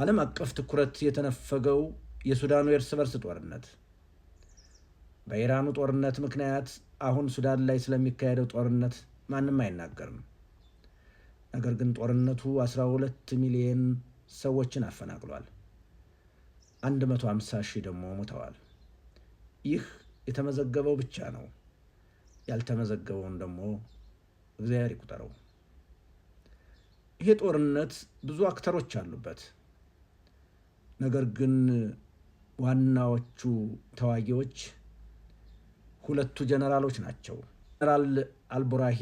ዓለም አቀፍ ትኩረት የተነፈገው የሱዳኑ የእርስ በርስ ጦርነት በኢራኑ ጦርነት ምክንያት አሁን ሱዳን ላይ ስለሚካሄደው ጦርነት ማንም አይናገርም። ነገር ግን ጦርነቱ 12 ሚሊዮን ሰዎችን አፈናቅሏል። 150 ሺህ ደግሞ ሞተዋል። ይህ የተመዘገበው ብቻ ነው። ያልተመዘገበውን ደግሞ እግዚአብሔር ይቁጠረው። ይሄ ጦርነት ብዙ አክተሮች አሉበት። ነገር ግን ዋናዎቹ ተዋጊዎች ሁለቱ ጀነራሎች ናቸው። ጀነራል አልቡርሃኒ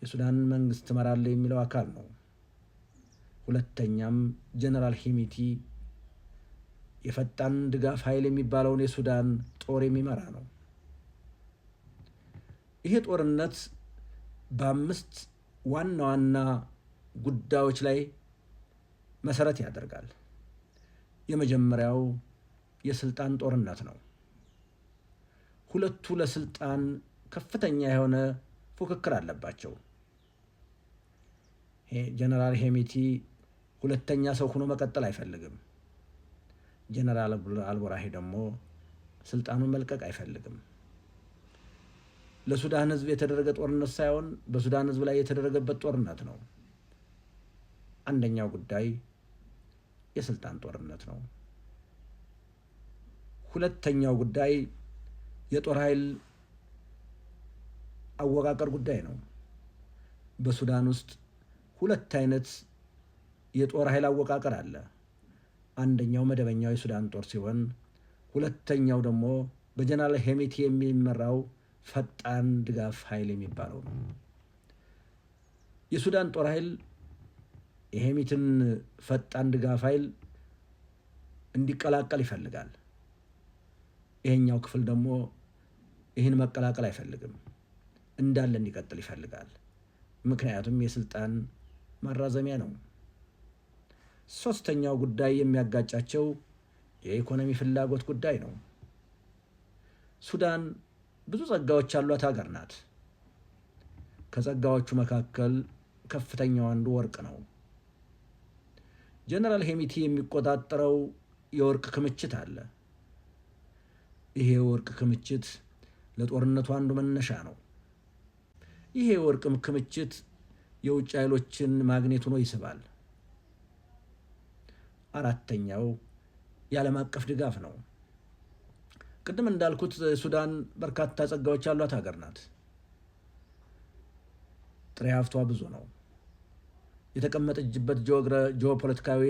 የሱዳን መንግስት እመራለሁ የሚለው አካል ነው። ሁለተኛም ጀነራል ሄሚቲ የፈጣን ድጋፍ ኃይል የሚባለውን የሱዳን ጦር የሚመራ ነው። ይሄ ጦርነት በአምስት ዋና ዋና ጉዳዮች ላይ መሰረት ያደርጋል። የመጀመሪያው የስልጣን ጦርነት ነው። ሁለቱ ለስልጣን ከፍተኛ የሆነ ፉክክር አለባቸው። ጀነራል ሄሚቲ ሁለተኛ ሰው ሆኖ መቀጠል አይፈልግም። ጀነራል አልቡርሃኒ ደግሞ ስልጣኑን መልቀቅ አይፈልግም። ለሱዳን ህዝብ የተደረገ ጦርነት ሳይሆን በሱዳን ህዝብ ላይ የተደረገበት ጦርነት ነው። አንደኛው ጉዳይ የስልጣን ጦርነት ነው። ሁለተኛው ጉዳይ የጦር ኃይል አወቃቀር ጉዳይ ነው። በሱዳን ውስጥ ሁለት አይነት የጦር ኃይል አወቃቀር አለ። አንደኛው መደበኛው የሱዳን ጦር ሲሆን፣ ሁለተኛው ደግሞ በጀነራል ሄሚቲ የሚመራው ፈጣን ድጋፍ ኃይል የሚባለው ነው። የሱዳን ጦር ኃይል የሄሚቲን ፈጣን ድጋፍ ኃይል እንዲቀላቀል ይፈልጋል። ይሄኛው ክፍል ደግሞ ይህን መቀላቀል አይፈልግም፣ እንዳለ እንዲቀጥል ይፈልጋል። ምክንያቱም የስልጣን ማራዘሚያ ነው። ሶስተኛው ጉዳይ የሚያጋጫቸው የኢኮኖሚ ፍላጎት ጉዳይ ነው። ሱዳን ብዙ ጸጋዎች ያሏት ሀገር ናት። ከጸጋዎቹ መካከል ከፍተኛው አንዱ ወርቅ ነው። ጀነራል ሄሚቲ የሚቆጣጠረው የወርቅ ክምችት አለ። ይሄ የወርቅ ክምችት ለጦርነቱ አንዱ መነሻ ነው። ይሄ የወርቅ ክምችት የውጭ ኃይሎችን ማግኔት ሆኖ ይስባል። አራተኛው የዓለም አቀፍ ድጋፍ ነው። ቅድም እንዳልኩት ሱዳን በርካታ ጸጋዎች ያሏት ሀገር ናት። ጥሬ ሀብቷ ብዙ ነው። የተቀመጠችበት ጂኦፖለቲካዊ